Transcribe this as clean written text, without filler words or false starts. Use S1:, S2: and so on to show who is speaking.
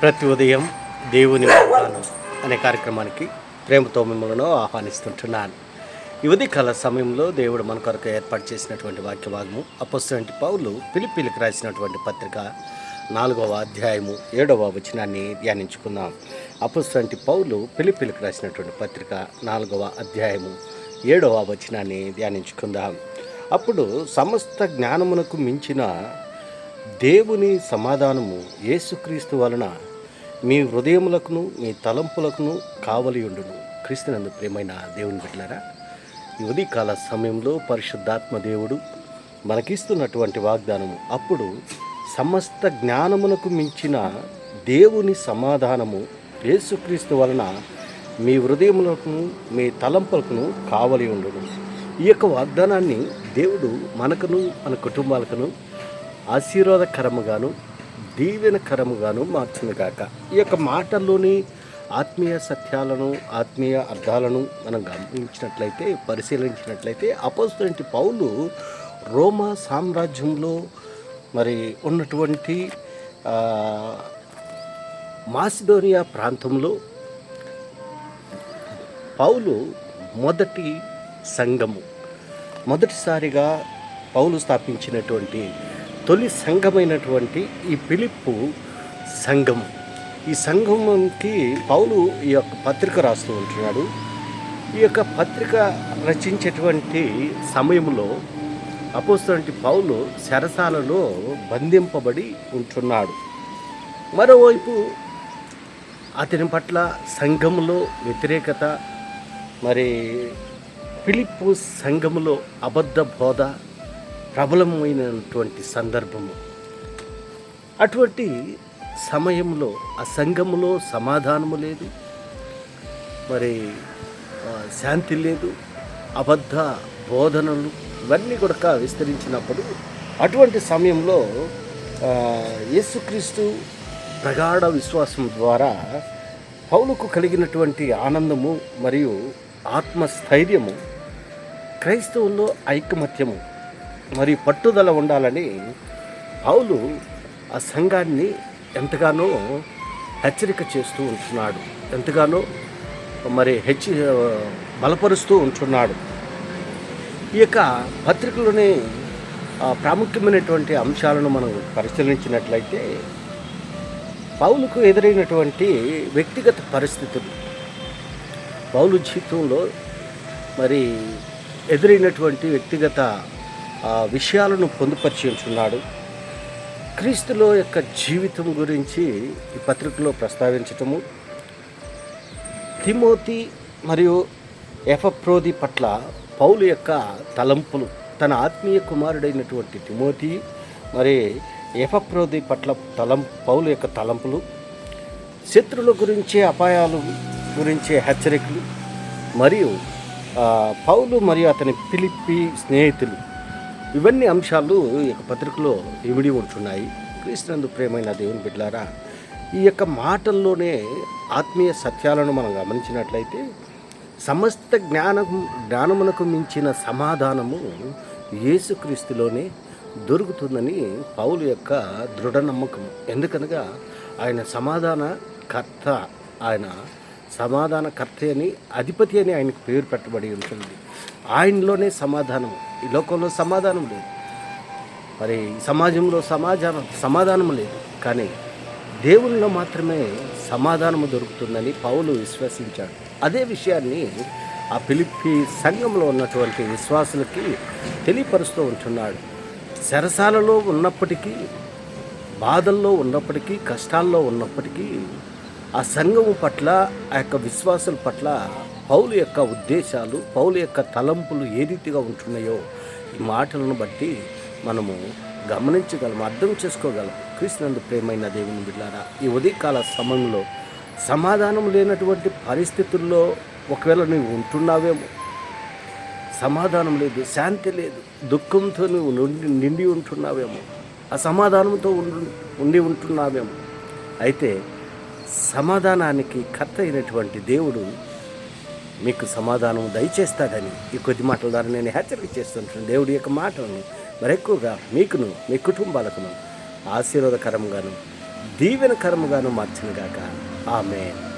S1: ప్రతి ఉదయం దేవుని వాగ్దానం అనే కార్యక్రమానికి ప్రేమతో మిమ్మల్ని ఆహ్వానిస్తుంటున్నాను. ఈ ఉదయకాల సమయంలో దేవుడు మన కొరకు ఏర్పాటు చేసినటువంటి వాక్యభాగము అపోస్తలుడైన పౌలు ఫిలిప్పీలకు రాసినటువంటి పత్రిక 4వ అధ్యాయము 7వ వచనాన్ని ధ్యానించుకుందాం. అపోస్తలుడైన పౌలు ఫిలిప్పీలకు రాసినటువంటి పత్రిక 4వ అధ్యాయము 7వ వచనాన్ని ధ్యానించుకుందాం. అప్పుడు సమస్త జ్ఞానమునకు మించిన దేవుని సమాధానము యేసుక్రీస్తు వలన మీ హృదయములకును మీ తలంపులకును కావలియుండును. క్రీస్తునందు ప్రియమైన దేవుని బిడ్డలారా, ఈ ఉదయకాల సమయంలో పరిశుద్ధాత్మ దేవుడు మనకిస్తున్నటువంటి వాగ్దానము, అప్పుడు సమస్త జ్ఞానమునకు మించిన దేవుని సమాధానము యేసుక్రీస్తు వలన మీ హృదయములకును మీ తలంపులకును కావలియుండును. ఈ యొక్క వాగ్దానాన్ని దేవుడు మనకును మన కుటుంబాలకును ఆశీర్వాదకరముగాను దీవెనకరముగాను మార్చునుగాక. ఈ యొక్క మాటల్లోని ఆత్మీయ సత్యాలను ఆత్మీయ అర్థాలను మనం గమనించినట్లయితే పరిశీలించినట్లయితే అపోస్తలుడైన పౌలు రోమా సామ్రాజ్యంలో మరి ఉన్నటువంటి మాసిడోనియా ప్రాంతంలో పౌలు మొదటిసారిగా పౌలు స్థాపించినటువంటి తొలి సంఘమైనటువంటి ఈ ఫిలిప్పు సంఘం. ఈ సంఘంకి పౌలు ఈ యొక్క పత్రిక రాస్తూ ఉంటున్నాడు. ఈ యొక్క పత్రిక రచించేటువంటి సమయంలో అపోస్తలుడైన పౌలు చెరసాలలో బంధింపబడి ఉంటున్నాడు. మరోవైపు అతని పట్ల సంఘములో వ్యతిరేకత, మరి ఫిలిప్పు సంఘములో అబద్ధ బోధ ప్రబలమైనటువంటి సందర్భము. అటువంటి సమయంలో ఆ సంఘములో సమాధానము లేదు, మరి శాంతి లేదు, అబద్ధ బోధనలు ఇవన్నీ కూడా విస్తరించినప్పుడు అటువంటి సమయంలో యేసుక్రీస్తు ప్రగాఢ విశ్వాసం ద్వారా పౌలుకు కలిగినటువంటి ఆనందము మరియు ఆత్మస్థైర్యము, క్రైస్తవుల్లో ఐకమత్యము మరి పట్టుదల ఉండాలని పౌలు ఆ సంఘాన్ని ఎంతగానో హెచ్చరిక చేస్తూ ఉంటున్నాడు, ఎంతగానో మరి బలపరుస్తూ ఉంటున్నాడు. ఈ యొక్క పత్రికలోనే ప్రాముఖ్యమైనటువంటి అంశాలను మనం పరిశీలించినట్లయితే పౌలుకు ఎదురైనటువంటి వ్యక్తిగత పరిస్థితులు, పౌలు జీవితంలో మరి ఎదురైనటువంటి వ్యక్తిగత విషయాలను పొందుపరిచి ఉంటున్నాడు. క్రీస్తులో యొక్క జీవితం గురించి ఈ పత్రికలో ప్రస్తావించటము, తిమోతి మరియు ఎపఫ్రోది పట్ల పౌలు యొక్క తలంపులు, తన ఆత్మీయ కుమారుడైనటువంటి తిమోతి మరి ఎపఫ్రోది పట్ల పౌలు యొక్క తలంపులు, శత్రువుల గురించే అపాయాలు గురించే హెచ్చరికలు, మరియు పౌలు మరియు అతని ఫిలిప్పీ స్నేహితులు, ఇవన్నీ అంశాలు ఈ యొక్క పత్రికలో ఇమిడి ఉంటున్నాయి. క్రీస్తునందు ప్రియమైన దేవుని బిడ్డలారా, ఈ యొక్క మాటల్లోనే ఆత్మీయ సత్యాలను మనం గమనించినట్లయితే సమస్త జ్ఞానమునకు మించిన సమాధానము యేసుక్రీస్తులోనే దొరుకుతుందని పౌలు యొక్క దృఢ నమ్మకము. ఎందుకనగా ఆయన సమాధానకర్త అని, అధిపతి అని ఆయనకు పేరు పెట్టబడి ఉంటుంది. ఆయనలోనే సమాధానం. ఈ లోకంలో సమాధానం లేదు, మరి సమాజంలో సమాధానం లేదు, కానీ దేవునిలో మాత్రమే సమాధానము దొరుకుతుందని పౌలు విశ్వసించాడు. అదే విషయాన్ని ఆ ఫిలిప్పీ సంఘంలో ఉన్నటువంటి విశ్వాసులకి తెలియపరుస్తూ ఉంటున్నాడు. చెరసాలలో ఉన్నప్పటికీ, బాధల్లో ఉన్నప్పటికీ, కష్టాల్లో ఉన్నప్పటికీ ఆ సంఘము పట్ల, ఆ యొక్క విశ్వాసుల పట్ల పౌలు యొక్క ఉద్దేశాలు, పౌలు యొక్క తలంపులు ఏ రీతిగా ఉంటున్నాయో ఈ మాటలను బట్టి మనము గమనించగలం, అర్థం చేసుకోగలం. క్రీస్తునందు ప్రియమైన దేవుని బిడ్డలారా, ఈ ఉదయకాల సమయంలో సమాధానం లేనటువంటి పరిస్థితుల్లో ఒకవేళ నువ్వు ఉంటున్నావేమో, సమాధానం లేదు, శాంతి లేదు, దుఃఖంతో నువ్వు నిండి ఉంటున్నావేమో, అసమాధానంతో ఉండి ఉంటున్నావేమో, అయితే సమాధానానికి కర్త అయినటువంటి దేవుడు మీకు సమాధానం దయచేస్తాడని ఈ కొద్ది మాటల ద్వారా నేను హెచ్చరిక చేస్తుంటాను. దేవుడి యొక్క మాటలను మరెక్కువగా మీకును మీ కుటుంబాలకును ఆశీర్వాదకరంగాను దీవెనకరముగాను మార్చునుగాక. ఆమేన్.